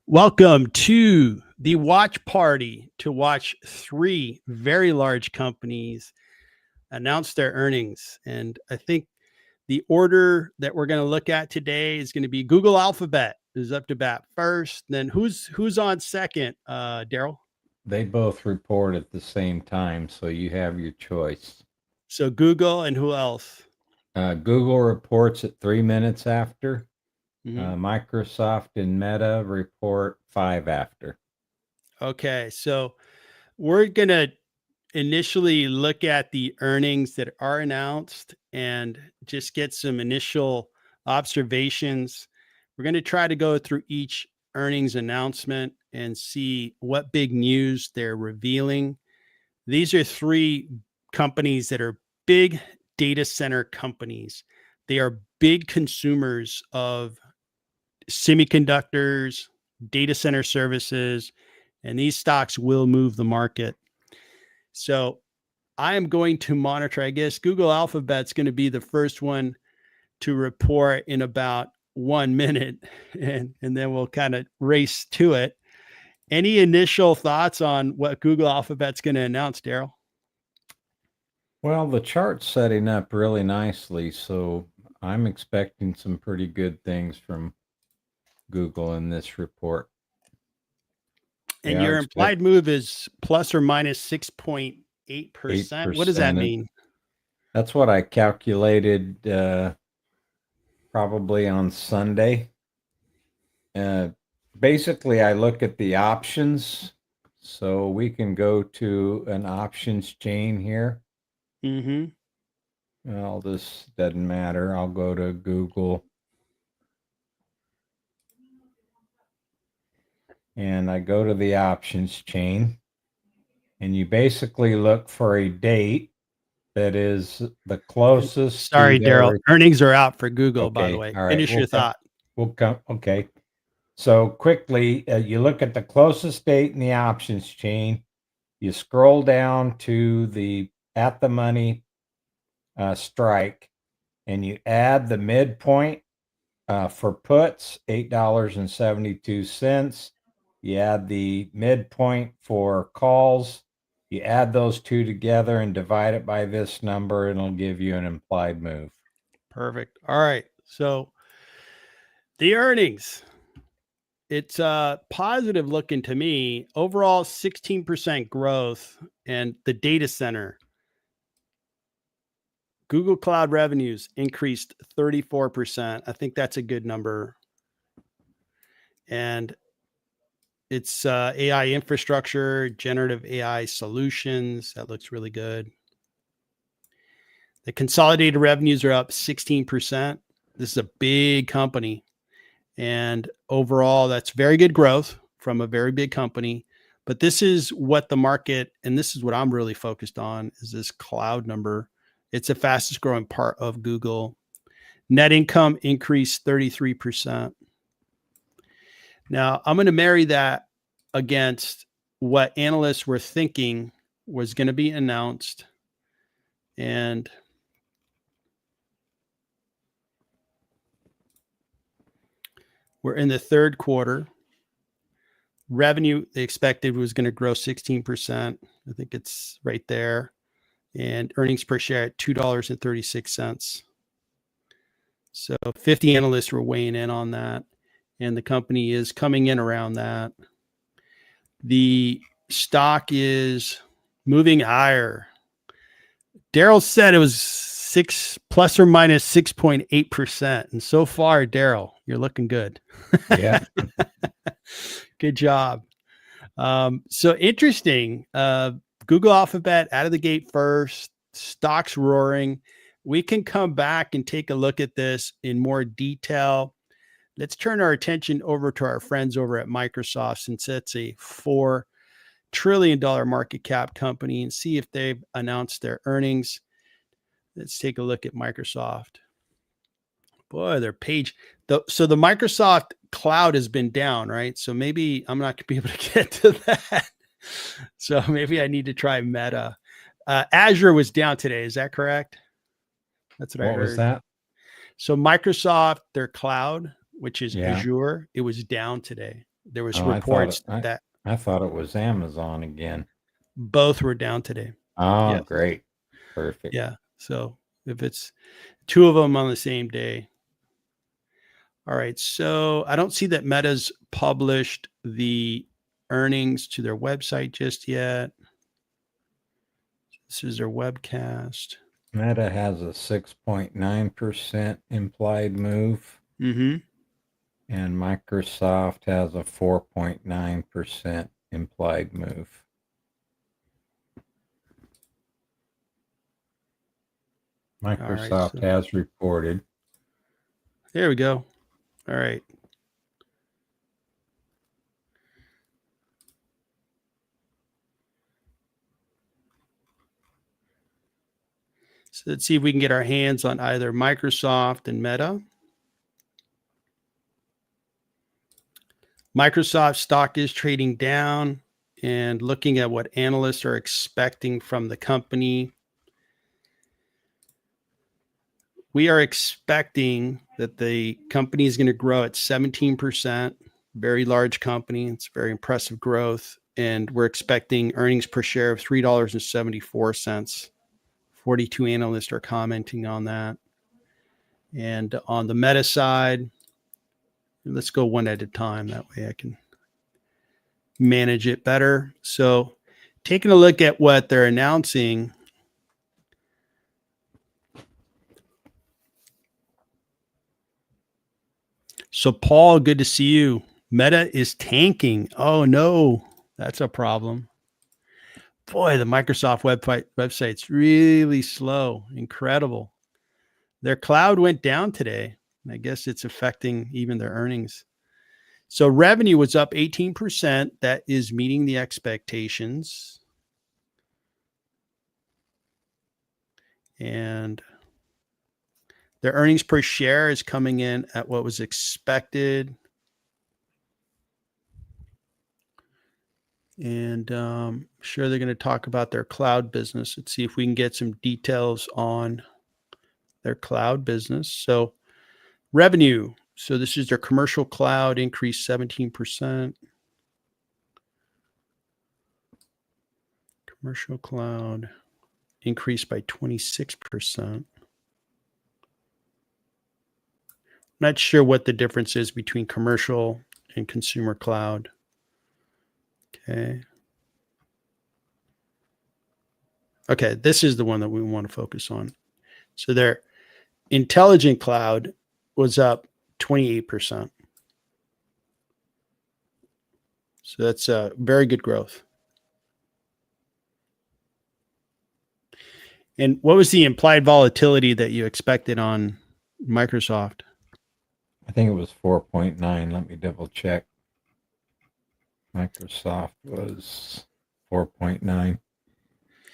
Welcome to the watch party to watch three very large companies announce their earnings. And I think the order that we're going to look at today is going to be Google Alphabet is up to bat first. Then who's on second, Daryl? They both report at the same time, so you have your choice. So Google and who else? Google reports at 3 minutes after. Mhm. Microsoft and Meta report 5 after. Okay, so we're going to initially look at the earnings that are announced and just get some initial observations. We're going to try to go through each earnings announcement and see what big news they're revealing. These are three companies that are big data center companies. They are big consumers of semiconductors, data center services, and these stocks will move the market. So I am going to monitor. I guess Google Alphabet's going to be the first one to report in about 1 minute, and then we'll kind of race to it. Any initial thoughts on what Google Alphabet's going to announce, Daryl? Well, the chart's setting up really nicely, so I'm expecting some pretty good things from Google in this report. And your implied move is plus or minus 6.8%. What does that mean? That's what I calculated probably on Sunday. Basically, I look at the options. So we can go to an options chain here. Mm-hmm. Well, this doesn't matter. I'll go to Google. And I go to the options chain. And you basically look for a date that is the closest. Sorry, Daryl. Earnings are out for Google, by the way. All right. Finish your thought. We'll come. Okay. So quickly, you look at the closest date in the options chain. You scroll down to the at the money strike, and you add the midpoint for puts, $8.72. You add the midpoint for calls. You add those two together and divide it by this number, and it'll give you an implied move. Perfect. All right. So the earnings, it's positive looking to me. Overall, 16% growth, and the data center. Google Cloud revenues increased 34%. I think that's a good number. And it's AI infrastructure, generative AI solutions. That looks really good. The consolidated revenues are up 16%. This is a big company. And overall, that's very good growth from a very big company. But this is what the market, and this is what I'm really focused on, is this cloud number. It's the fastest growing part of Google. Net income increased 33%. Now, I'm going to marry that against what analysts were thinking was going to be announced. And we're in the third quarter. Revenue they expected was going to grow 16%. I think it's right there. And earnings per share at $2.36. So 50 analysts were weighing in on that. And the company is coming in around that. The stock is moving higher. Daryl said it was plus or minus 6.8%. And so far, Daryl, you're looking good. Yeah. Good job. So interesting. Google Alphabet out of the gate first, stocks roaring. We can come back and take a look at this in more detail. Let's turn our attention over to our friends over at Microsoft, since it's a $4 trillion market cap company, and see if they've announced their earnings. Let's take a look at Microsoft. Boy, their page. So the Microsoft cloud has been down, right? So maybe I'm not going to be able to get to that. So maybe I need to try Meta. Azure was down today. Is that correct? That's what I heard. What was that? So Microsoft, their cloud, which is Azure, it was down today. There was Oh, reports that I thought it was Amazon again. both were down today. Oh, Yes. great. Perfect. Yeah. So if it's two of them on the same day. All right. So I don't see that Meta's published the earnings to their website just yet. This is their webcast. Meta has a 6.9% implied move, Mm-hmm. and Microsoft has a 4.9% implied move. Microsoft has reported. There we go. All right. So let's see if we can get our hands on either Microsoft and Meta. Microsoft stock is trading down, and looking at what analysts are expecting from the company, we are expecting that the company is going to grow at 17%. Very large company. It's very impressive growth. And we're expecting earnings per share of $3.74. 42 analysts are commenting on that. And on the Meta side, let's go one at a time. That way I can manage it better. So taking a look at what they're announcing. So Paul, good to see you. Meta is tanking. Oh no, that's a problem. Boy, the Microsoft website's really slow. Incredible. Their cloud went down today. I guess it's affecting even their earnings. So revenue was up 18%. That is meeting the expectations. And their earnings per share is coming in at what was expected. And I'm sure they're going to talk about their cloud business. Let's see if we can get some details on their cloud business. So revenue. So this is their commercial cloud, increased 17%. Commercial cloud increased by 26%. Not sure what the difference is between commercial and consumer cloud. Okay. Okay, this is the one that we want to focus on. So their intelligent cloud was up 28%. So that's a very good growth. And what was the implied volatility that you expected on Microsoft? I think it was 4.9. Let me double check. Microsoft was 4.9.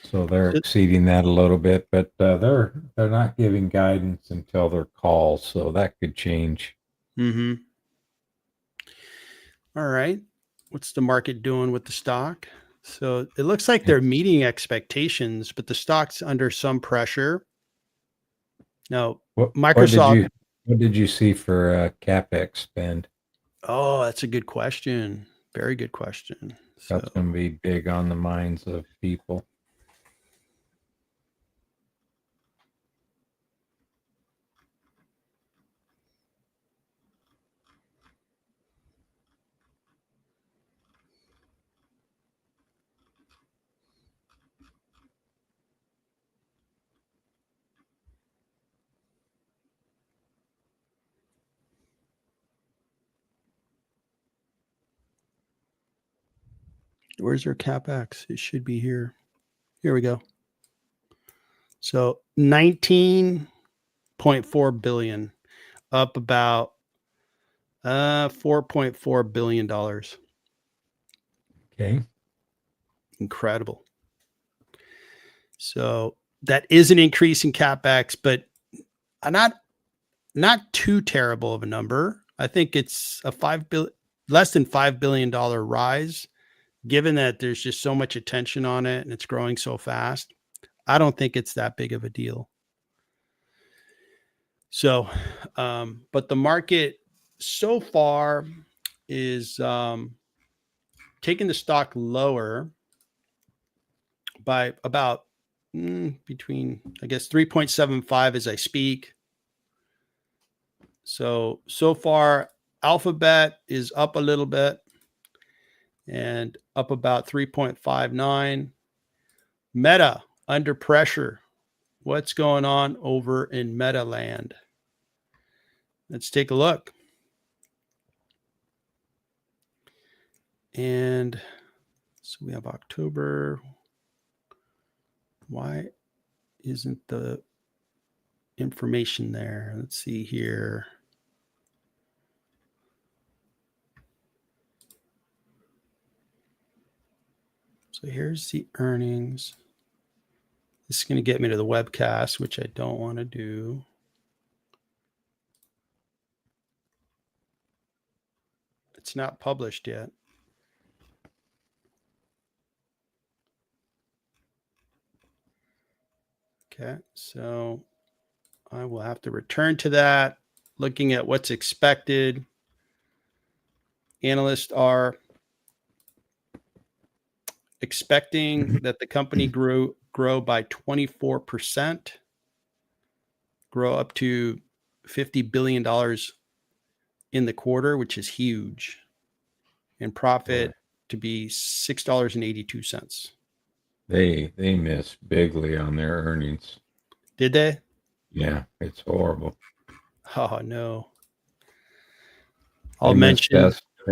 So they're exceeding that a little bit, but they're not giving guidance until their call, so that could change. Mm-hmm. All right. What's the market doing with the stock? So it looks like they're meeting expectations, but the stock's under some pressure. Now, Microsoft. What did you see for CapEx spend? Oh, that's a good question. Very good question. That's going to be big on the minds of people. Where's their CapEx? It should be here. Here we go. So 19.4 billion, up about $4.4 billion. Okay. Incredible. So that is an increase in CapEx, but not too terrible of a number. I think it's a less than $5 billion rise, given that there's just so much attention on it and it's growing so fast. I don't think it's that big of a deal. So, but the market so far is taking the stock lower by about between, I guess, 3.75 as I speak. So far, Alphabet is up a little bit and up about 3.59. Meta under pressure. What's going on over in Meta land? Let's take a look. And so we have October. Why isn't the information there? Let's see here. So here's the earnings. This is going to get me to the webcast, which I don't want to do. It's not published yet. Okay, so I will have to return to that, looking at what's expected. Analysts are expecting that the company grow by 24%, grow up to $50 billion in the quarter, which is huge, and profit to be $6.82. They missed bigly on their earnings. Did they? Yeah, it's horrible. Oh no. They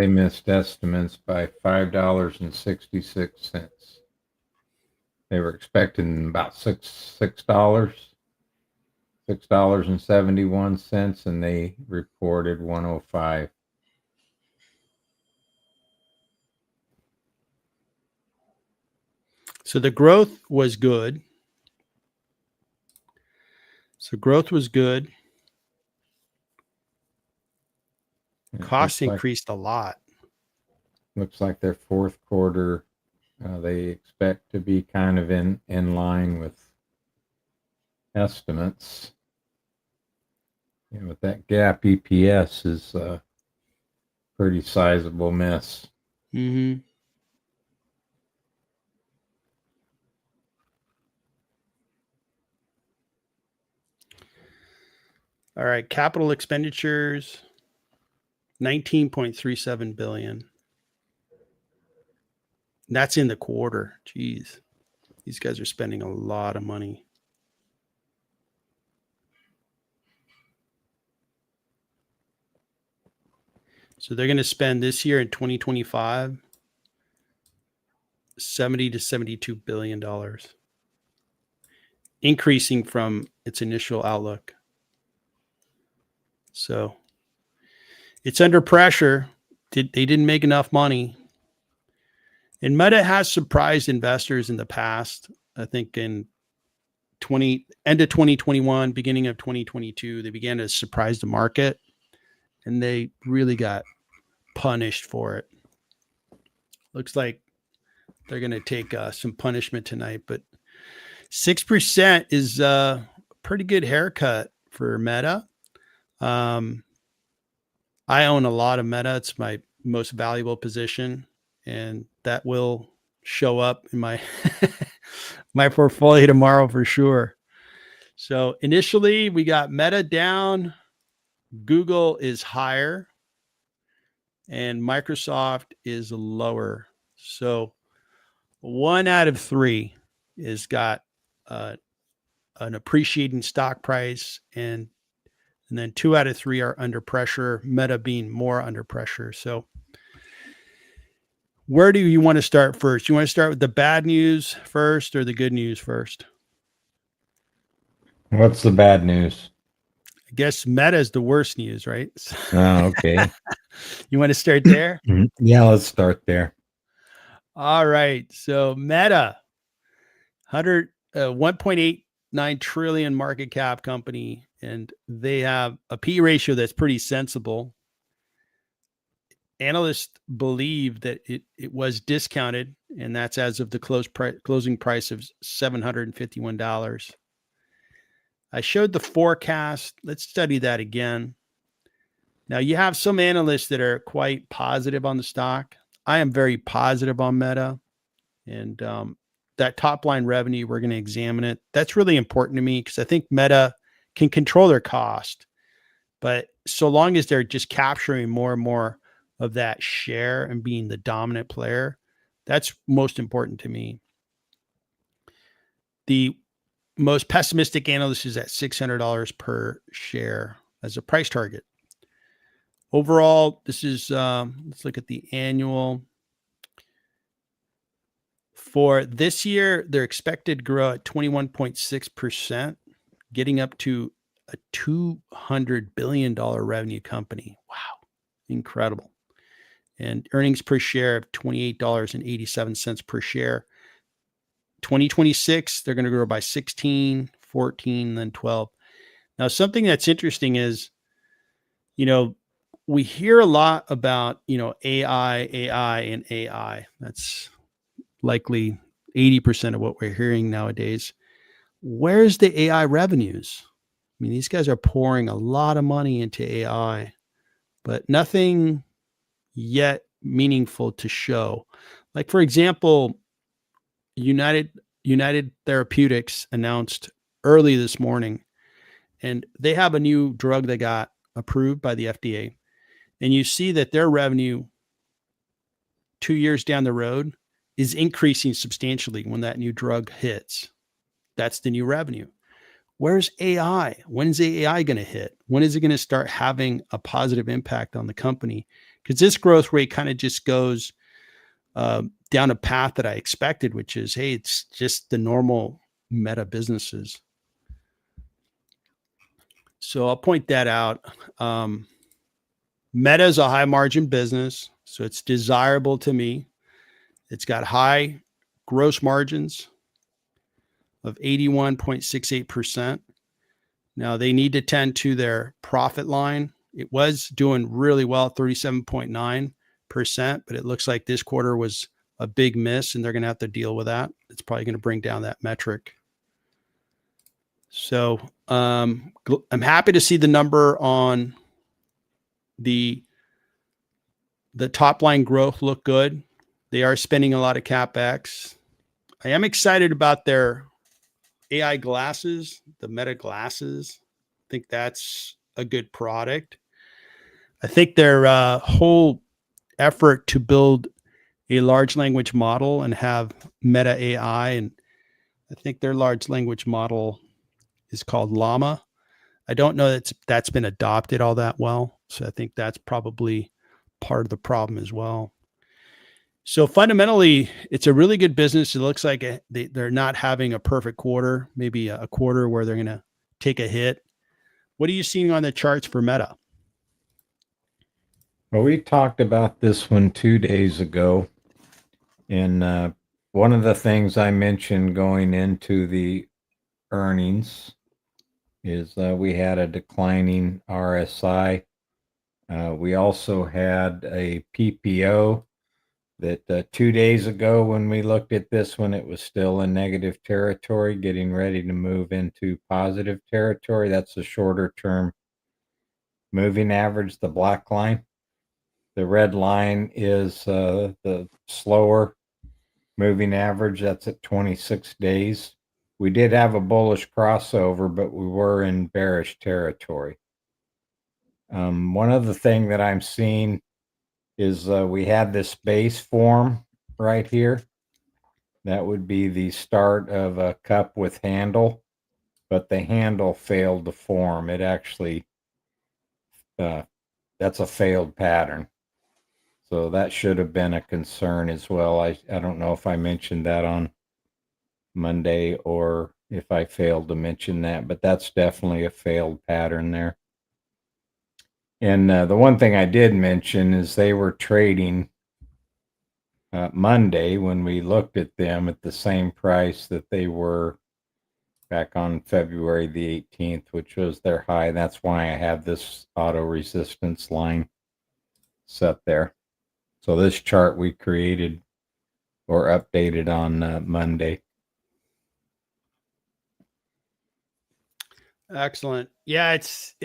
missed estimates by $5.66. They were expecting about $6.71, and they reported 105. So the growth was good. Costs increased a lot. Looks like their fourth quarter, they expect to be kind of in line with estimates. And with that gap, EPS is a pretty sizable miss. Mm-hmm. All right, capital expenditures, $19.37 billion. That's in the quarter. Jeez. These guys are spending a lot of money. So they're going to spend this year in 2025 $70 to $72 billion, increasing from its initial outlook. So it's under pressure. They didn't make enough money. And Meta has surprised investors in the past. I think in end of 2021, beginning of 2022, they began to surprise the market, and they really got punished for it. Looks like they're going to take some punishment tonight, but 6% is a pretty good haircut for Meta. I own a lot of Meta. It's my most valuable position, and that will show up in my my portfolio tomorrow for sure. So initially we got Meta down, Google is higher, and Microsoft is lower. So 1 out of 3 is got an appreciating stock price, and then 2 out of 3 are under pressure, Meta being more under pressure. So where do you want to start first? You want to start with the bad news first or the good news first? What's the bad news? I guess Meta is the worst news, right? Oh, okay. You want to start there? Yeah, let's start there. All right. So Meta, 1.89 trillion market cap company, and they have a P ratio that's pretty sensible. Analysts believe that it was discounted, and that's as of the closing price of $751. I showed the forecast. Let's study that again. Now, you have some analysts that are quite positive on the stock. I am very positive on Meta. And that top line revenue, we're going to examine it. That's really important to me because I think Meta can control their cost. But so long as they're just capturing more and more of that share and being the dominant player, that's most important to me. The most pessimistic analyst is at $600 per share as a price target. Overall, this is, let's look at the annual. For this year, they're expected to grow at 21.6%, getting up to a $200 billion revenue company. Wow, incredible. And earnings per share of $28.87 per share. 2026, they're going to grow by 16, 14, then 12. Now, something that's interesting is, we hear a lot about, AI, and AI. That's likely 80% of what we're hearing nowadays. Where's the AI revenues? I mean, these guys are pouring a lot of money into AI, but nothing yet meaningful to show. Like, for example, United Therapeutics announced early this morning, and they have a new drug that got approved by the FDA. And you see that their revenue 2 years down the road is increasing substantially when that new drug hits. That's the new revenue. Where's AI? When's AI going to hit? When is it going to start having a positive impact on the company? Because this growth rate kind of just goes down a path that I expected, which is, hey, it's just the normal Meta businesses. So I'll point that out. Meta is a high margin business, so it's desirable to me. It's got high gross margins of 81.68%. Now they need to tend to their profit line. It was doing really well, 37.9%, but it looks like this quarter was a big miss and they're going to have to deal with that. It's probably going to bring down that metric. So I'm happy to see the number on the top line growth look good. They are spending a lot of CapEx. I am excited about their AI glasses, the Meta glasses. I think that's a good product. I think their whole effort to build a large language model and have Meta AI, and I think their large language model is called Llama. I don't know that's been adopted all that well. So I think that's probably part of the problem as well. So fundamentally, it's a really good business. It looks like they're not having a perfect quarter, maybe a quarter where they're going to take a hit. What are you seeing on the charts for Meta? Well, we talked about this one 2 days ago. And one of the things I mentioned going into the earnings is we had a declining RSI. We also had a PPO that 2 days ago when we looked at this one, it was still in negative territory, getting ready to move into positive territory. That's a shorter term moving average, the black line. The red line is the slower moving average. That's at 26 days. We did have a bullish crossover, but we were in bearish territory. One other thing that I'm seeing is we had this base form right here. That would be the start of a cup with handle, but the handle failed to form. It actually, that's a failed pattern. So that should have been a concern as well. I don't know if I mentioned that on Monday or if I failed to mention that, but that's definitely a failed pattern there. And the one thing I did mention is they were trading Monday when we looked at them at the same price that they were back on February the 18th, which was their high. That's why I have this auto resistance line set there. So this chart we created or updated on Monday. Excellent. Yeah, it's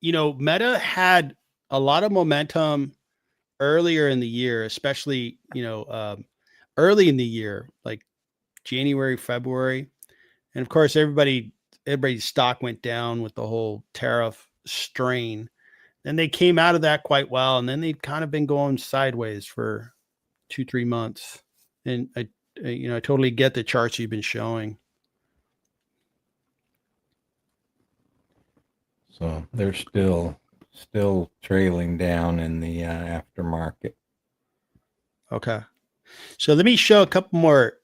Meta had a lot of momentum earlier in the year, especially, early in the year, like January, February. And of course, everybody's stock went down with the whole tariff strain. Then they came out of that quite well. And then they've kind of been going sideways for 2, 3 months. And I totally get the charts you've been showing. So they're still trailing down in the aftermarket. Okay. So let me show a couple more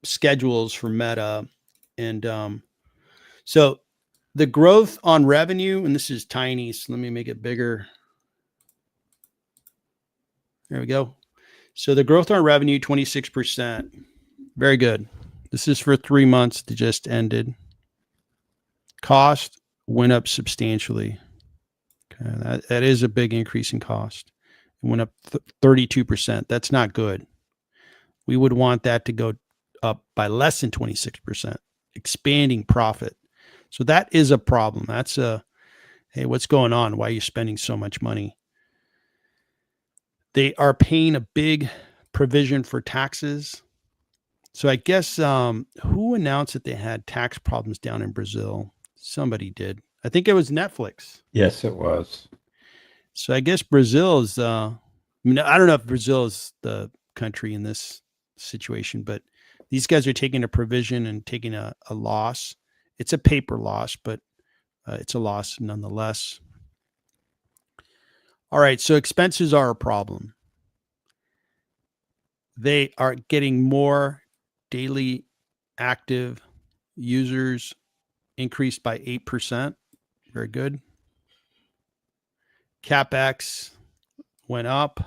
schedules for Meta. And so the growth on revenue, and this is tiny, so let me make it bigger. There we go. So the growth on revenue, 26%. Very good. This is for 3 months that just ended. Cost went up substantially. Okay, that is a big increase in cost. It went up 32%. That's not good. We would want that to go up by less than 26%, expanding profit. So that is a problem. That's hey, what's going on? Why are you spending so much money? They are paying a big provision for taxes. So I guess who announced that they had tax problems down in Brazil? Somebody did. I think it was Netflix. Yes, it was. So I guess Brazil is, I don't know if Brazil is the country in this situation, but these guys are taking a provision and taking a loss. It's a paper loss, but it's a loss nonetheless. All right, so expenses are a problem. They are getting more daily active users, increased by 8%. Very good. CapEx went up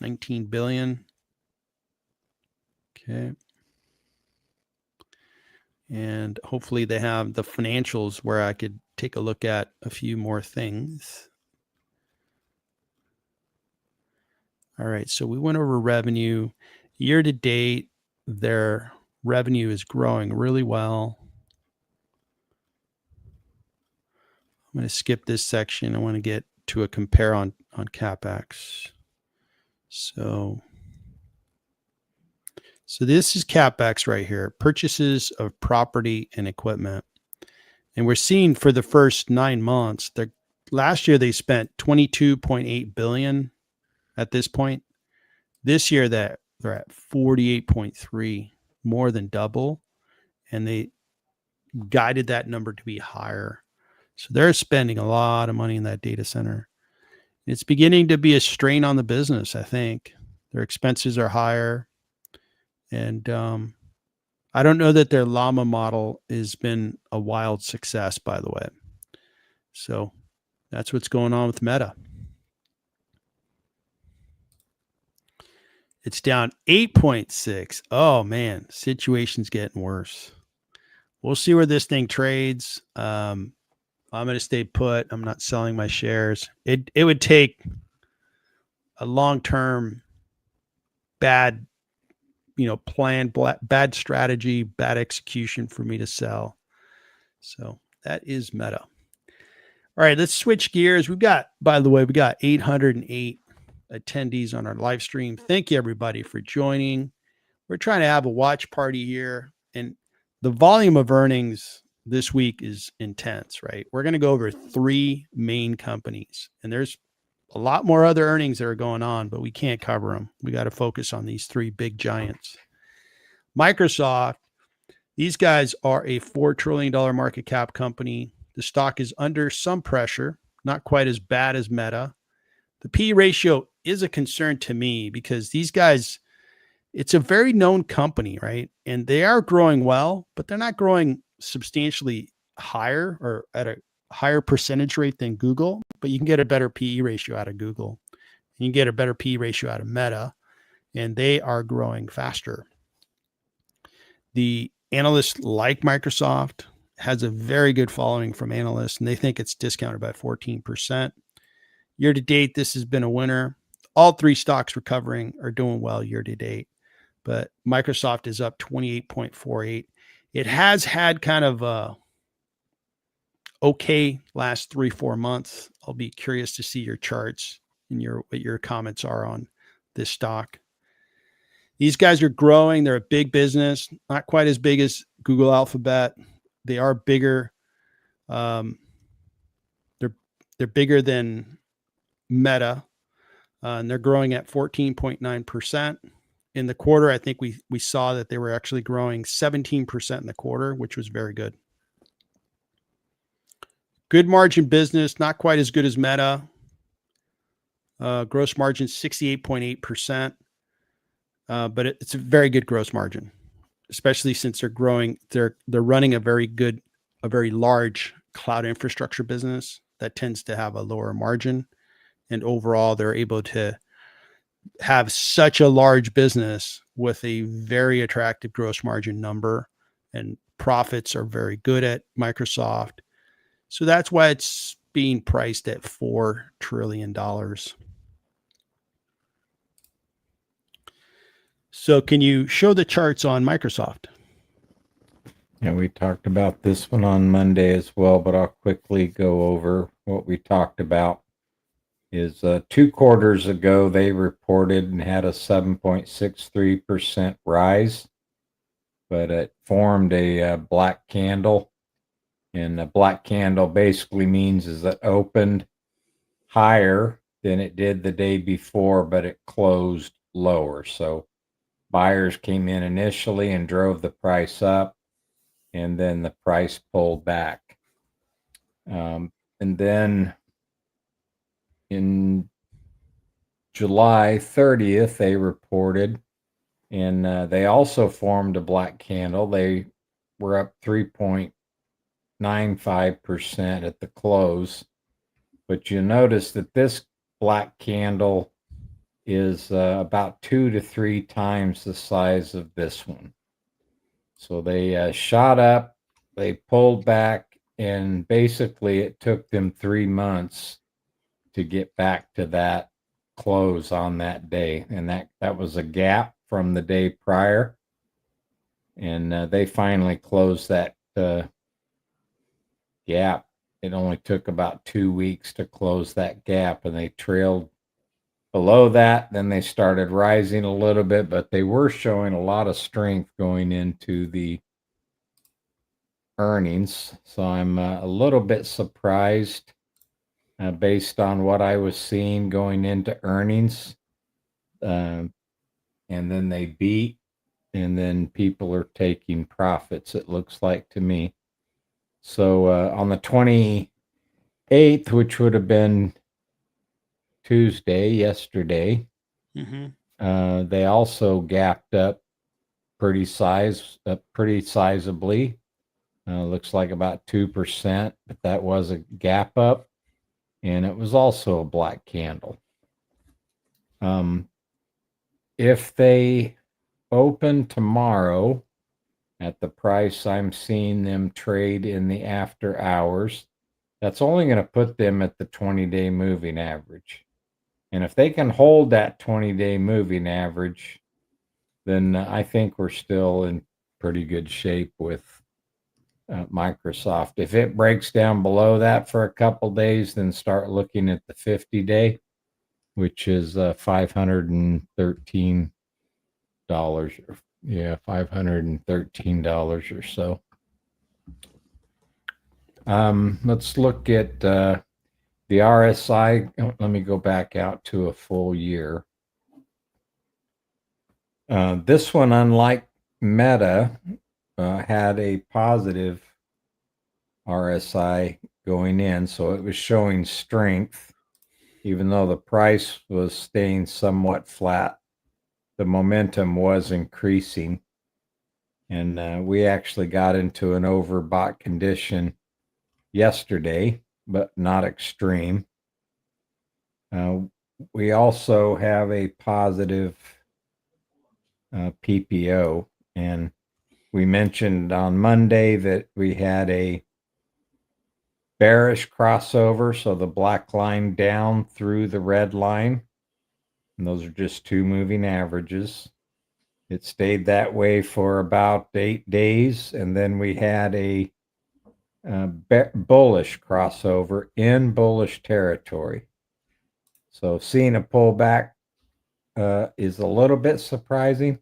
19 billion. Okay. And hopefully they have the financials where I could take a look at a few more things. All right, so we went over revenue. Year to date, their revenue is growing really well. I'm going to skip this section. I want to get to a compare on CapEx. So this is CapEx right here, purchases of property and equipment. And we're seeing for the first 9 months, last year they spent 22.8 billion at this point. This year they're at 48.3, more than double. And they guided that number to be higher. So they're spending a lot of money in that data center. It's beginning to be a strain on the business, I think. Their expenses are higher. And I don't know that their Llama model has been a wild success, by the way. So that's what's going on with Meta. It's down 8.6. Oh, man, situation's getting worse. We'll see where this thing trades. I'm going to stay put. I'm not selling my shares. It would take a long-term bad plan, bad strategy, bad execution for me to sell. So that is Meta. All right, let's switch gears. By the way, we got 808 attendees on our live stream. Thank you, everybody, for joining. We're trying to have a watch party here, and the volume of earnings this week is intense, right? We're going to go over 3 main companies, and there's a lot more other earnings that are going on, but we can't cover them. We got to focus on these 3 big giants. Microsoft, these guys are a $4 trillion market cap company. The stock is under some pressure, not quite as bad as Meta. The P ratio is a concern to me because these guys, it's a very known company, right? And they are growing well, but they're not growing substantially higher or at a higher percentage rate than Google, but you can get a better PE ratio out of Google. You can get a better PE ratio out of Meta, and they are growing faster. The analysts like Microsoft, has a very good following from analysts, and they think it's discounted by 14%. Year to date, this has been a winner. All 3 stocks recovering are doing well year to date, but Microsoft is up 28.48. It has had kind of a okay last 3-4 months. I'll be curious to see your charts and what your comments are on this stock. These guys are growing. They're a big business, not quite as big as Google Alphabet. They are bigger. Um, they're bigger than Meta, and they're growing at 14.9%. In the quarter, I think we saw that they were actually growing 17% in the quarter, which was very good. Good margin business, not quite as good as Meta. Gross margin 68.8%, but it's a very good gross margin, especially since they're growing. They're running a very large cloud infrastructure business that tends to have a lower margin, and overall, they're able to have such a large business with a very attractive gross margin number, and profits are very good at Microsoft. So that's why it's being priced at $4 trillion. So can you show the charts on Microsoft? Yeah, we talked about this one on Monday as well, but I'll quickly go over what we talked about. Is 2 quarters ago, they reported and had a 7.63% rise, but it formed a black candle. And a black candle basically means is it opened higher than it did the day before, but it closed lower. So buyers came in initially and drove the price up, and then the price pulled back. And then in July 30th, they reported, and they also formed a black candle. They were up 3.95% at the close. But you notice that this black candle is about 2 to 3 times the size of this one. So they shot up, they pulled back, and basically it took them 3 months to get back to that close on that day. And that was a gap from the day prior. And they finally closed that gap. It only took about 2 weeks to close that gap, and they trailed below that. Then they started rising a little bit, but they were showing a lot of strength going into the earnings. So I'm a little bit surprised based on what I was seeing going into earnings. And then they beat, and then people are taking profits, it looks like to me. So on the 28th, which would have been Tuesday, yesterday, they also gapped up pretty sizably. Looks like about 2%, but that was a gap up, and it was also a black candle. If they open tomorrow at the price I'm seeing them trade in the after hours, that's only going to put them at the 20-day moving average. And if they can hold that 20-day moving average, then I think we're still in pretty good shape with Microsoft. If it breaks down below that for a couple days, then start looking at the 50-day, which is $513. Yeah, $513 or so. Let's look at the RSI. Let me go back out to a full year. This one, unlike Meta, had a positive RSI going in, so it was showing strength, even though the price was staying somewhat flat. The momentum was increasing, and we actually got into an overbought condition yesterday, but not extreme. We also have a positive PPO, and we mentioned on Monday that we had a bearish crossover, so the black line down through the red line, and those are just 2 moving averages. It stayed that way for about 8 days, and then we had a bullish crossover in bullish territory. So seeing a pullback is a little bit surprising,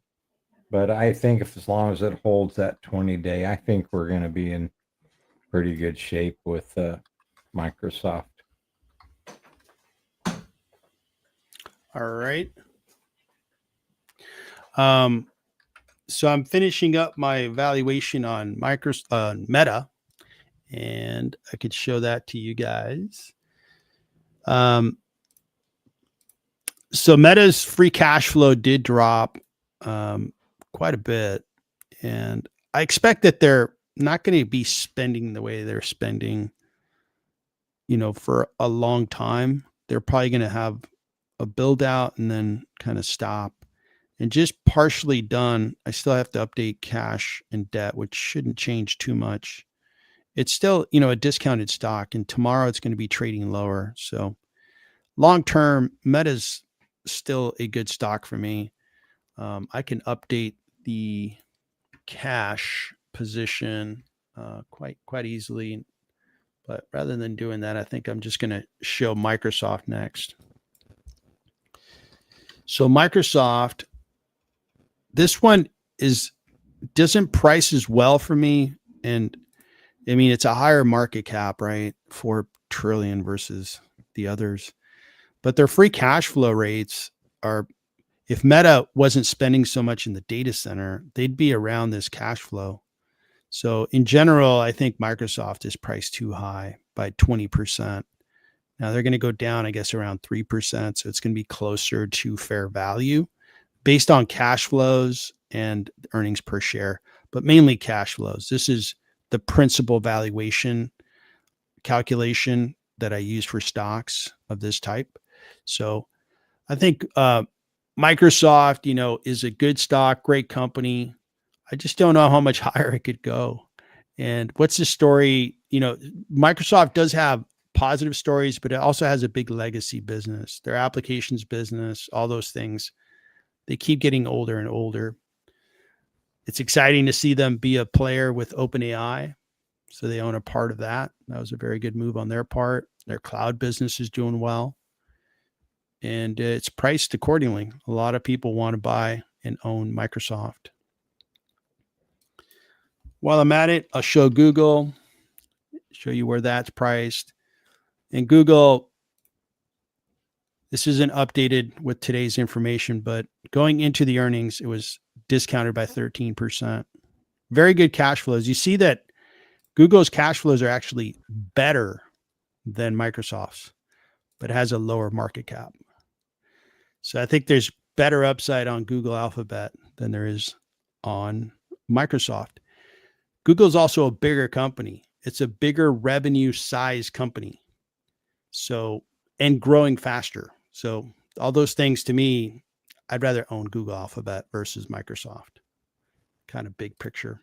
but I think if as long as it holds that 20-day, I think we're going to be in pretty good shape with Microsoft. All right. So I'm finishing up my valuation on Meta, and I could show that to you guys. So Meta's free cash flow did drop quite a bit, and I expect that they're not going to be spending the way they're spending, for a long time. They're probably going to have a build out and then kind of stop. And just partially done, I still have to update cash and debt, which shouldn't change too much. It's still, a discounted stock, and tomorrow it's going to be trading lower. So long term, Meta's still a good stock for me. I can update the cash position quite easily, but rather than doing that, I think I'm just going to show Microsoft next. So Microsoft, this one doesn't price as well for me, and I mean it's a higher market cap, right? 4 trillion versus the others, but their free cash flow rates are, if Meta wasn't spending so much in the data center, they'd be around this cash flow. So in general, I think Microsoft is priced too high by 20%. Now they're going to go down, I guess, around 3%. So it's going to be closer to fair value based on cash flows and earnings per share, but mainly cash flows. This is the principal valuation calculation that I use for stocks of this type. So I think Microsoft, is a good stock, great company. I just don't know how much higher it could go. And what's the story? Microsoft does have positive stories, but it also has a big legacy business, their applications business, all those things. They keep getting older and older. It's exciting to see them be a player with OpenAI. So they own a part of that. That was a very good move on their part. Their cloud business is doing well. And it's priced accordingly. A lot of people want to buy and own Microsoft. While I'm at it, I'll show Google, show you where that's priced. And Google, this isn't updated with today's information, but going into the earnings, it was discounted by 13%. Very good cash flows. You see that Google's cash flows are actually better than Microsoft's, but it has a lower market cap. So I think there's better upside on Google Alphabet than there is on Microsoft. Google's also a bigger company. It's a bigger revenue size company. So, and growing faster. So all those things, to me, I'd rather own Google Alphabet versus Microsoft. Kind of big picture.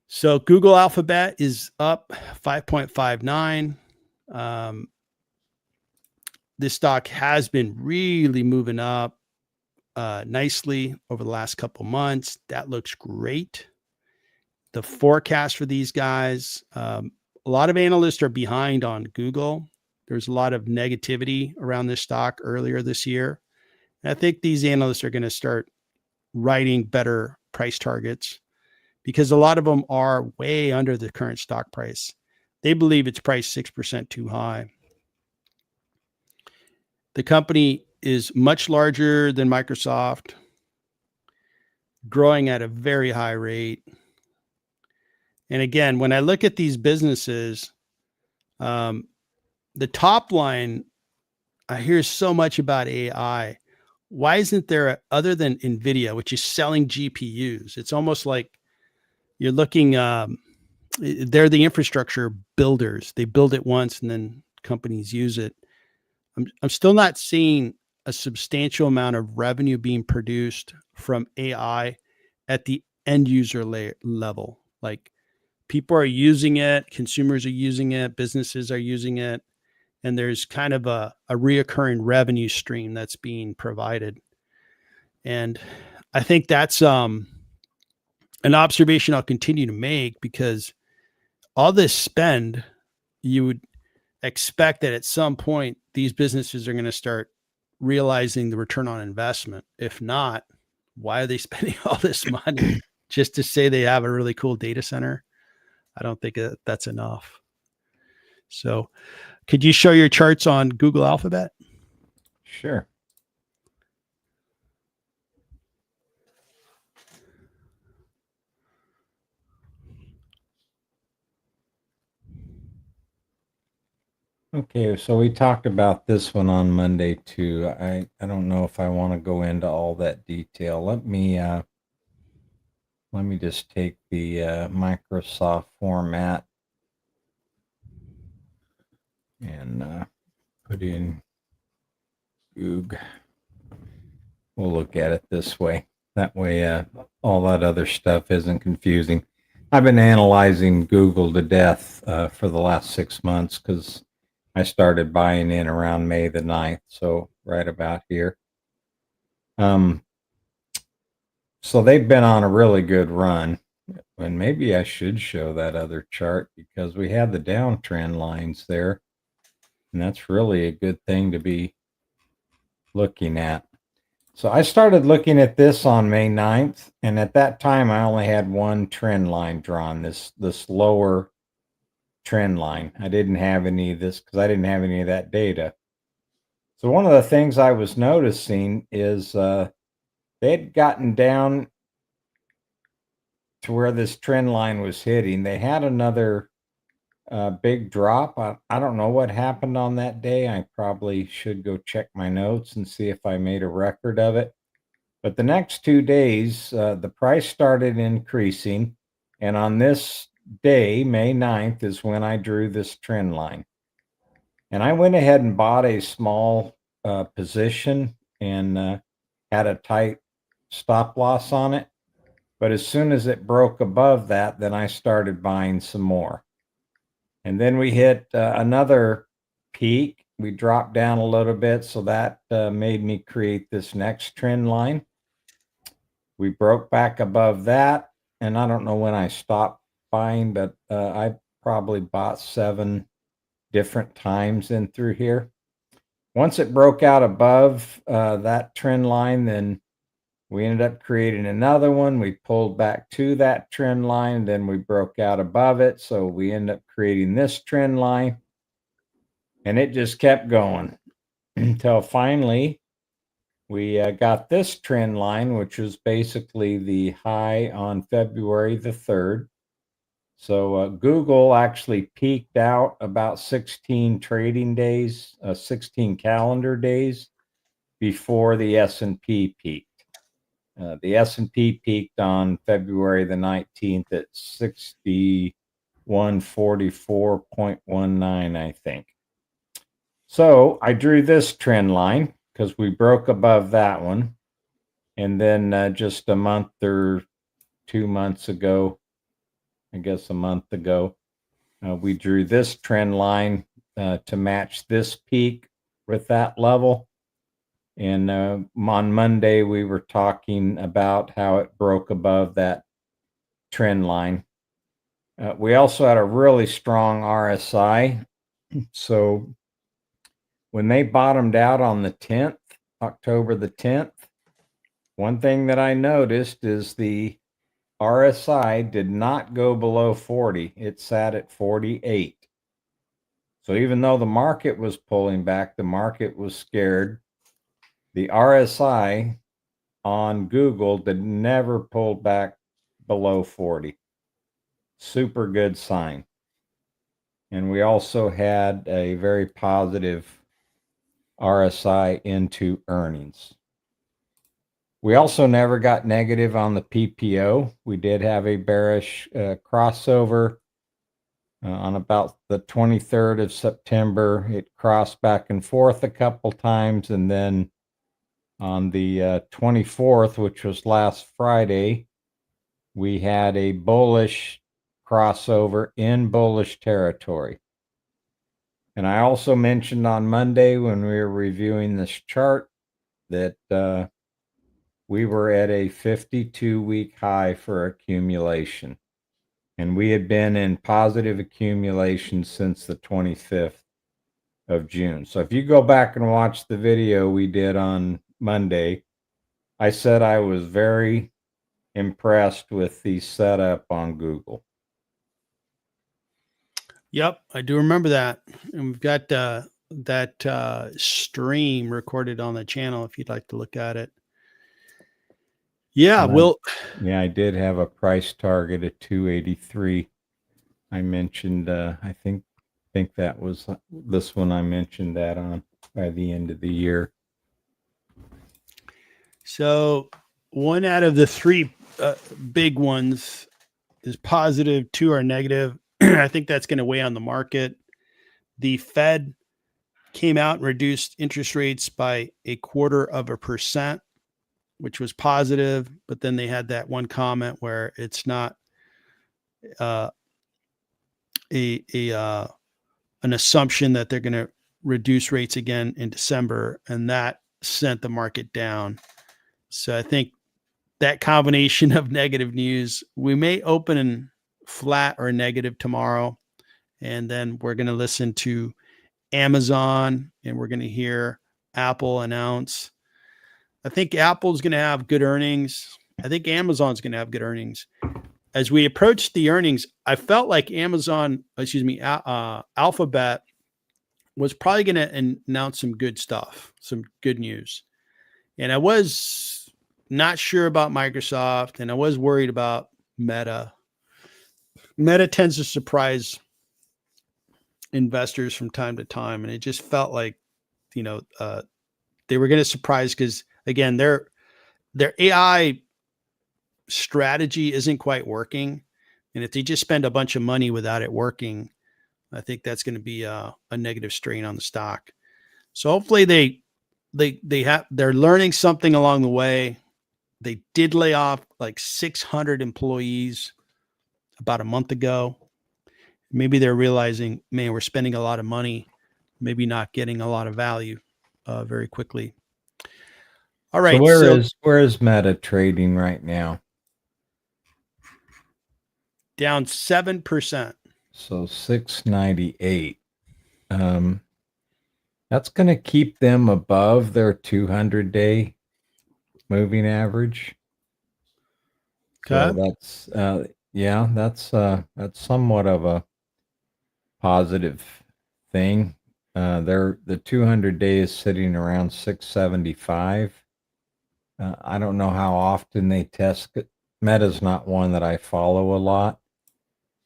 So Google Alphabet is up 5.59. This stock has been really moving up nicely over the last couple months. That looks great. The forecast for these guys, a lot of analysts are behind on Google. There's a lot of negativity around this stock earlier this year. And I think these analysts are going to start writing better price targets because a lot of them are way under the current stock price. They believe it's priced 6% too high. The company is much larger than Microsoft, growing at a very high rate. And again, when I look at these businesses, the top line, I hear so much about AI. Why isn't there, other than NVIDIA, which is selling GPUs? It's almost like you're looking, they're the infrastructure builders. They build it once and then companies use it. I'm still not seeing a substantial amount of revenue being produced from AI at the end user level. Like people are using it, consumers are using it, businesses are using it, and there's kind of a reoccurring revenue stream that's being provided. And I think that's an observation I'll continue to make because all this spend, you would expect that at some point these businesses are going to start realizing the return on investment. If not, why are they spending all this money just to say they have a really cool data center? I don't think that's enough. So, could you show your charts on Google Alphabet? Sure. Okay, so we talked about this one on Monday too. I don't know if I want to go into all that detail. Let me just take the Microsoft format and put in GOOG. We'll look at it this way. That way, all that other stuff isn't confusing. I've been analyzing Google to death for the last 6 months because I started buying in around May the 9th, so right about here. So they've been on a really good run. And maybe I should show that other chart because we had the downtrend lines there. And that's really a good thing to be looking at. So I started looking at this on May 9th, and at that time I only had one trend line drawn, this lower trend line. I didn't have any of this because I didn't have any of that data. So one of the things I was noticing is they'd gotten down to where this trend line was hitting. They had another big drop. I don't know what happened on that day. I probably should go check my notes and see if I made a record of it. But the next 2 days, the price started increasing. And on this day, May 9th, is when I drew this trend line. And I went ahead and bought a small position and had a tight stop loss on it. But as soon as it broke above that, then I started buying some more. And then we hit another peak. We dropped down a little bit, so that made me create this next trend line. We broke back above that, and I don't know when I stopped buying, but I probably bought 7 different times in through here. Once it broke out above that trend line, then we ended up creating another one. We pulled back to that trend line, then we broke out above it. So we ended up creating this trend line, and it just kept going until finally we got this trend line, which was basically the high on February the 3rd. So Google actually peaked out about 16 trading days, 16 calendar days before the S&P peaked. The S&P peaked on February the 19th at 6144.19, I think. So I drew this trend line because we broke above that one. And then just a month or 2 months ago, I guess a month ago, we drew this trend line to match this peak with that level. And on Monday, we were talking about how it broke above that trend line. We also had a really strong RSI. So when they bottomed out on the 10th, October the 10th, one thing that I noticed is the RSI did not go below 40. It sat at 48. So even though the market was pulling back, the market was scared. The RSI on Google did never pull back below 40. Super good sign. And we also had a very positive RSI into earnings. We also never got negative on the PPO. We did have a bearish crossover on about the 23rd of September. It crossed back and forth a couple times, and then on the 24th, which was last Friday, we had a bullish crossover in bullish territory. And I also mentioned on Monday when we were reviewing this chart that we were at a 52-week high for accumulation. And we had been in positive accumulation since the 25th of June. So if you go back and watch the video we did on Monday, I said I was very impressed with the setup on Google. Yep, I do remember that. And we've got that stream recorded on the channel if you'd like to look at it. Yeah, I did have a price target at 283. I mentioned, I think that was this one I mentioned that on by the end of the year. So one out of the three big ones is positive, two are negative. I think that's going to weigh on the market. The Fed came out and reduced interest rates by 0.25%, which was positive. But then they had that one comment where it's not uh, an assumption that they're going to reduce rates again in December, and that sent the market down. So I think that combination of negative news, we may open in flat or negative tomorrow, and then we're going to listen to Amazon and we're going to hear Apple announce. I think Apple's going to have good earnings. I think Amazon's going to have good earnings. As we approached the earnings, I felt like Alphabet was probably going to announce some good stuff, some good news. And I was not sure about Microsoft, and I was worried about Meta. Meta tends to surprise investors from time to time, and it just felt like, they were going to surprise because, again, their AI strategy isn't quite working, and if they just spend a bunch of money without it working, I think that's going to be a negative strain on the stock. So hopefully they're learning something along the way. They did lay off like 600 employees about a month ago. Maybe they're realizing, man, we're spending a lot of money, maybe not getting a lot of value very quickly. All right. So where is Meta trading right now? Down 7%. So 698. That's going to keep them above their 200-day moving average. Okay. So that's somewhat of a positive thing. The 200-day is sitting around 675. I don't know how often they test it. Meta's not one that I follow a lot,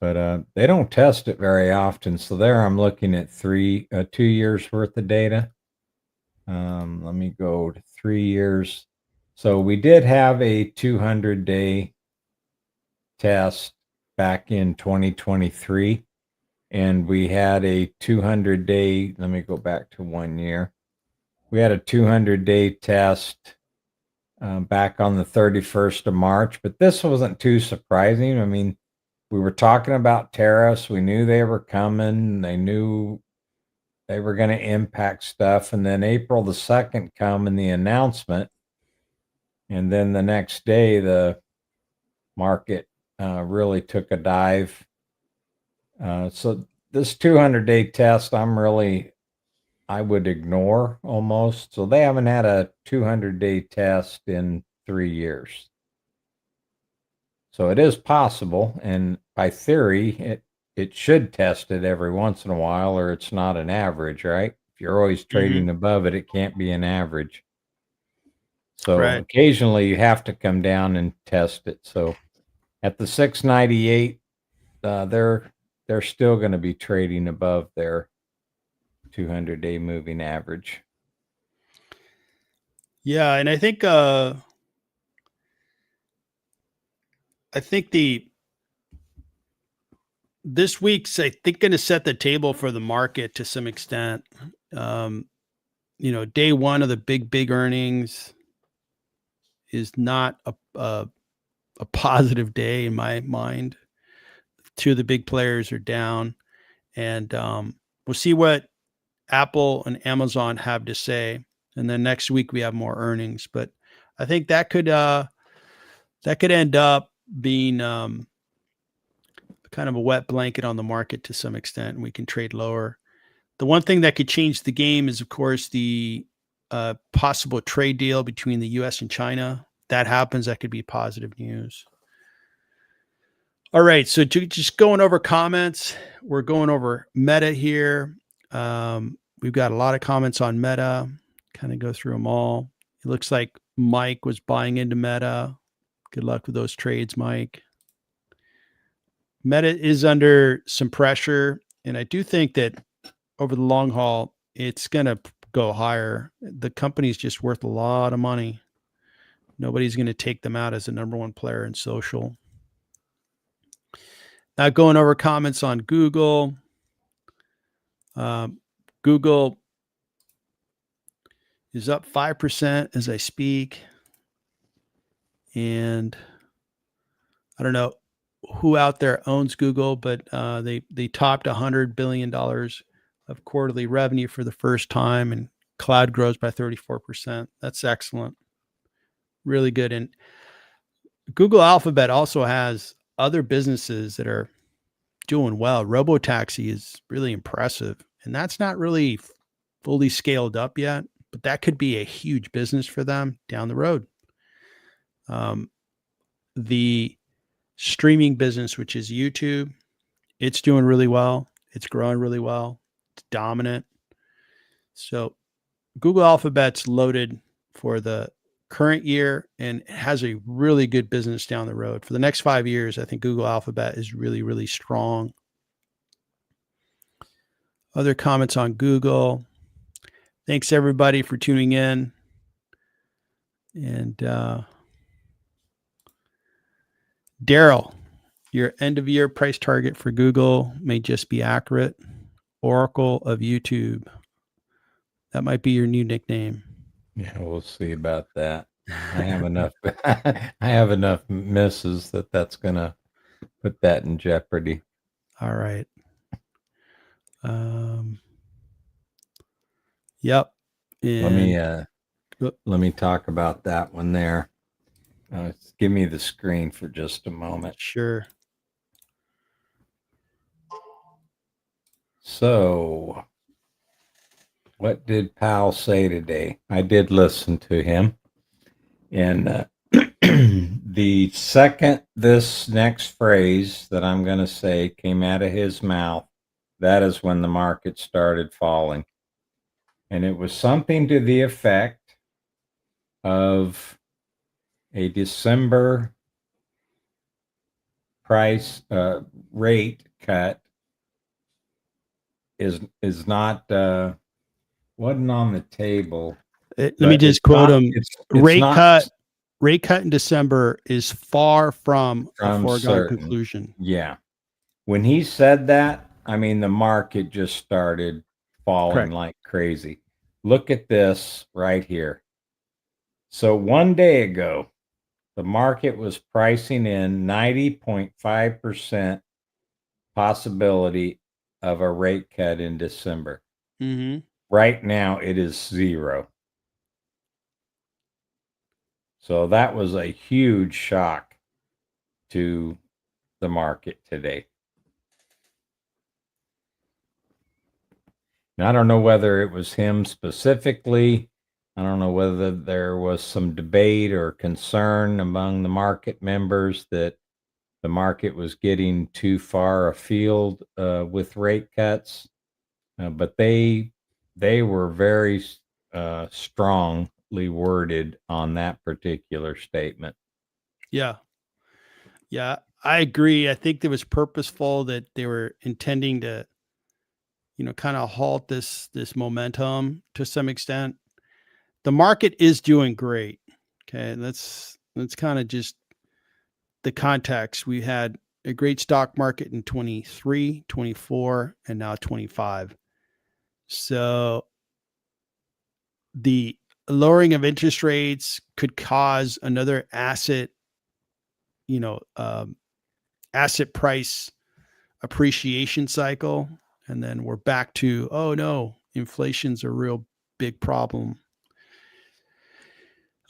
but they don't test it very often. So there I'm looking at 2 years worth of data. Let me go to 3 years. So we did have a 200-day test back in 2023, and we had a 200-day, let me go back to 1 year. We had a 200-day test back on the 31st of March, but this wasn't too surprising. I mean, we were talking about tariffs. We knew they were coming. They knew they were going to impact stuff. And then April the 2nd come and the announcement. And then the next day, the market really took a dive. So this 200-day test, I would ignore almost. So they haven't had a 200-day test in 3 years. So it is possible, and by theory, it should test it every once in a while, or it's not an average, right? If you're always trading above it, it can't be an average. So occasionally you have to come down and test it. So at the 698, they're still going to be trading above their 200-day moving average. Yeah, and I think this week's, I think, going to set the table for the market to some extent. Day one of the big earnings is not a positive day in my mind. Two of the big players are down, and we'll see what Apple and Amazon have to say. And then next week we have more earnings, but I think that could end up being kind of a wet blanket on the market to some extent, and we can trade lower. The one thing that could change the game is, of course, the possible trade deal between the U.S. and China. If that happens, that could be positive news. All right, so just going over comments, we're going over Meta here. We've got a lot of comments on Meta. Kind of go through them all. It looks like Mike was buying into Meta. Good luck with those trades, Mike. Meta is under some pressure, and I do think that over the long haul, it's going to go higher. The company's just worth a lot of money. Nobody's going to take them out as the number one player in social. Now going over comments on Google. Google is up 5% as I speak. And I don't know who out there owns Google, but they topped $100 billion of quarterly revenue for the first time, and cloud grows by 34%. That's excellent. Really good. And Google Alphabet also has other businesses that are doing well. Robotaxi is really impressive, and that's not really fully scaled up yet, but that could be a huge business for them down the road. The streaming business, which is YouTube, it's doing really well. It's growing really well. It's dominant. So Google Alphabet's loaded for the current year and has a really good business down the road. For the next 5 years, I think Google Alphabet is really, really strong. Other comments on Google. Thanks everybody for tuning in. And Daryl, your end of year price target for Google may just be accurate. Oracle of YouTube. That might be your new nickname. Yeah, we'll see about that. I have enough. I have enough misses that's gonna put that in jeopardy. All right. Yep. And let me talk about that one there. Give me the screen for just a moment. Sure. So, what did Powell say today? I did listen to him. And the second this next phrase that I'm going to say came out of his mouth, that is when the market started falling. And it was something to the effect of a December price rate cut is not wasn't on the table. Let me just quote him. Rate cut in December is far from a foregone conclusion. Yeah. When he said that, I mean, the market just started falling like crazy. Look at this right here. So 1 day ago, the market was pricing in 90.5% possibility of a rate cut in December. Mm-hmm. Right now, it is 0. So that was a huge shock to the market today. Now, I don't know whether it was him specifically. I don't know whether there was some debate or concern among the market members that the market was getting too far afield with rate cuts, but they were very strongly worded on that particular statement. Yeah, I agree. I think it was purposeful that they were intending to, kind of halt this momentum to some extent. The market is doing great. Okay, that's kind of just the context. We had a great stock market in 23, 24, and now 25. So the lowering of interest rates could cause another asset price appreciation cycle. And then we're back to, oh no, inflation's a real big problem.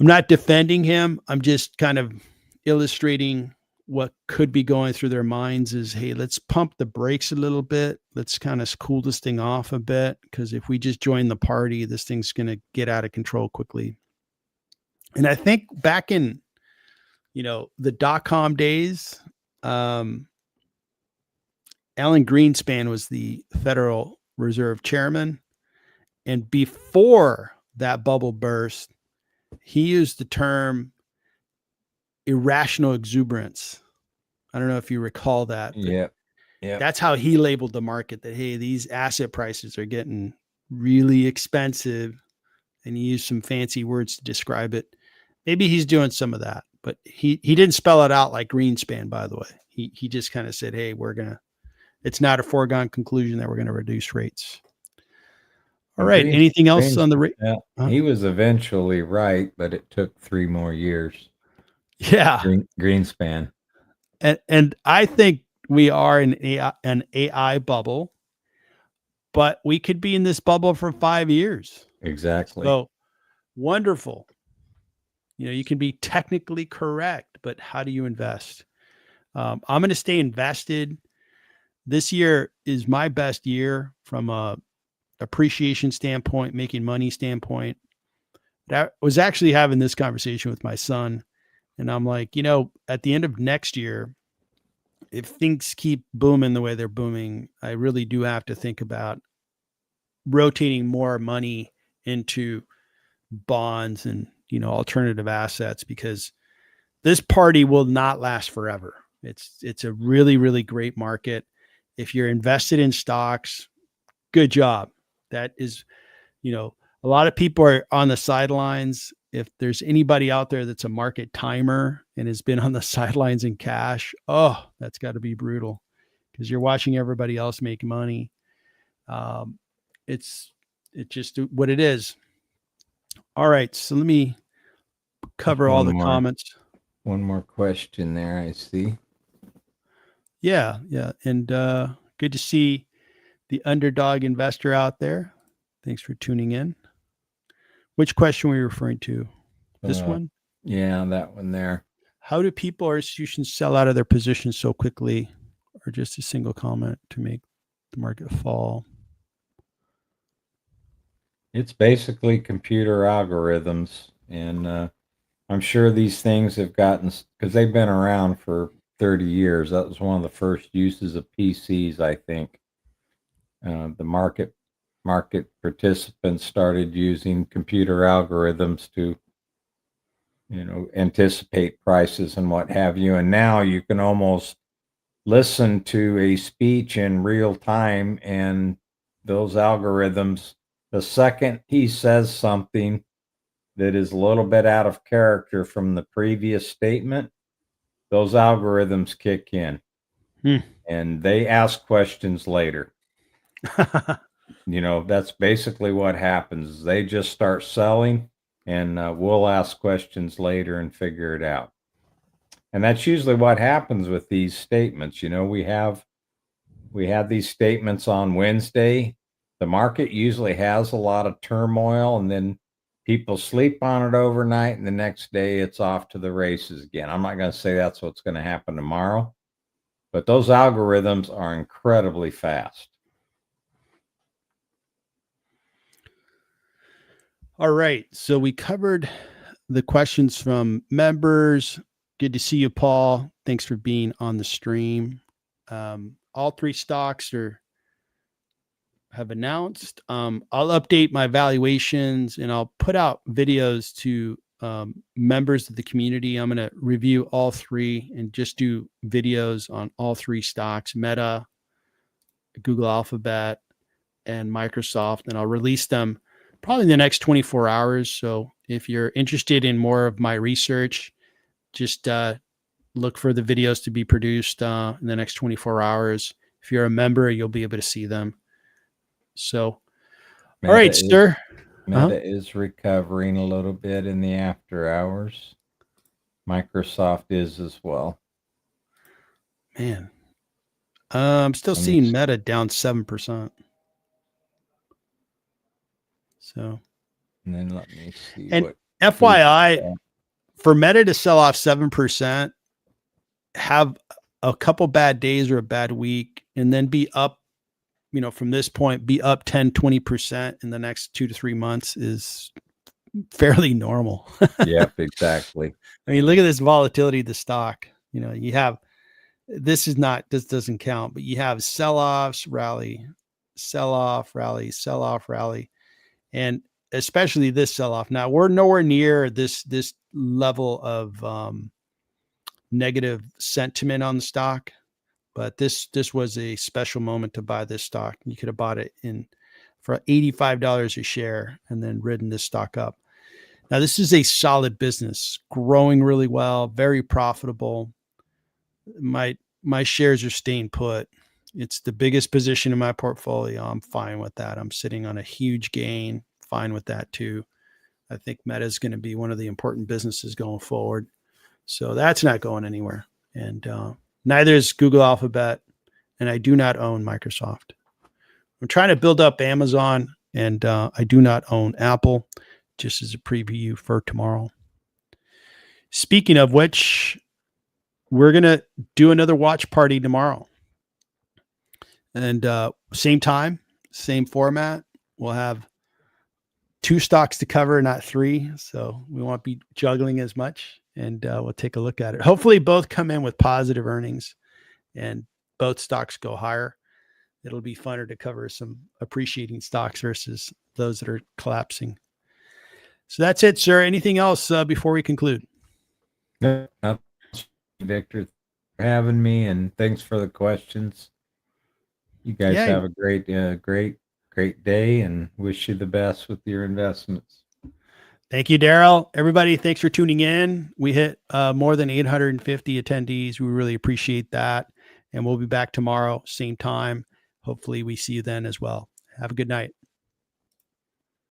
I'm not defending him. I'm just kind of illustrating what could be going through their minds is, hey, let's pump the brakes a little bit. Let's kind of cool this thing off a bit, because if we just join the party, this thing's going to get out of control quickly. And I think back in, the dot-com days, Alan Greenspan was the Federal Reserve chairman. And before that bubble burst, he used the term irrational exuberance. I don't know if you recall that. Yeah. That's how he labeled the market, that, hey, these asset prices are getting really expensive. And he used some fancy words to describe it. Maybe he's doing some of that, but he didn't spell it out like Greenspan, by the way. He just kind of said, hey, it's not a foregone conclusion that we're going to reduce rates. All right. Anything else on the rate? Yeah, he was eventually right, but it took 3 more years. Yeah. Greenspan. And I think we are in an AI bubble, but we could be in this bubble for 5 years. Exactly. So wonderful. You can be technically correct, but how do you invest? I'm going to stay invested. This year is my best year from a appreciation standpoint, making money standpoint. I was actually having this conversation with my son, and I'm like, at the end of next year, if things keep booming the way they're booming, I really do have to think about rotating more money into bonds and, alternative assets, because this party will not last forever. It's a really, really great market. If you're invested in stocks, good job. That is, a lot of people are on the sidelines. If there's anybody out there that's a market timer and has been on the sidelines in cash, that's got to be brutal, because you're watching everybody else make money. It's just what it is. All right. So let me cover all the comments. One more question there, I see. Yeah. Yeah. And good to see the underdog investor out there. Thanks for tuning in. Which question were you referring to? This one? Yeah, that one there. How do people or institutions sell out of their positions so quickly, or just a single comment to make the market fall? It's basically computer algorithms. And I'm sure these things have gotten, because they've been around for 30 years. That was one of the first uses of PCs, I think. The market participants started using computer algorithms to, anticipate prices and what have you. And now you can almost listen to a speech in real time, and those algorithms, the second he says something that is a little bit out of character from the previous statement, those algorithms kick in and they ask questions later. That's basically what happens. They just start selling, and we'll ask questions later and figure it out. And that's usually what happens with these statements. We have these statements on Wednesday. The market usually has a lot of turmoil, and then people sleep on it overnight, and the next day it's off to the races again. I'm not going to say that's what's going to happen tomorrow, but those algorithms are incredibly fast. All right. So we covered the questions from members. Good to see you, Paul. Thanks for being on the stream. All 3 stocks have announced. I'll update my valuations, and I'll put out videos to members of the community. I'm going to review all 3 and just do videos on all 3 stocks: Meta, Google Alphabet, and Microsoft. And I'll release them probably in the next 24 hours. So if you're interested in more of my research, just look for the videos to be produced in the next 24 hours. If you're a member, you'll be able to see them. So, all right, sir. Meta is recovering a little bit in the after hours. Microsoft is as well. Man, I'm still seeing Meta down 7%. So, and then let me see. And FYI, for Meta to sell off 7%, have a couple bad days or a bad week and then be up, from this point, be up 10, 20% in the next 2 to 3 months is fairly normal. Yep, exactly. I mean, look at this volatility of the stock. You have, this doesn't count, but you have sell-offs, rally, sell-off, rally, sell-off, rally. And especially this sell-off. Now we're nowhere near this level of negative sentiment on the stock, but this was a special moment to buy this stock. You could have bought it for $85 a share and then ridden this stock up. Now this is a solid business, growing really well, very profitable. My shares are staying put. It's the biggest position in my portfolio. I'm fine with that. I'm sitting on a huge gain. Fine with that too. I think Meta is going to be one of the important businesses going forward. So that's not going anywhere. And neither is Google Alphabet. And I do not own Microsoft. I'm trying to build up Amazon, and I do not own Apple, just as a preview for tomorrow. Speaking of which, we're going to do another watch party tomorrow. And same time, same format. We'll have 2 stocks to cover, not 3. So we won't be juggling as much, and we'll take a look at it. Hopefully both come in with positive earnings and both stocks go higher. It'll be funner to cover some appreciating stocks versus those that are collapsing. So that's it, sir. Anything else before we conclude? No, Victor, for having me, and thanks for the questions. You guys have a great day, and wish you the best with your investments. Thank you, Daryl. Everybody, thanks for tuning in. We hit more than 850 attendees. We really appreciate that. And we'll be back tomorrow, same time. Hopefully we see you then as well. Have a good night.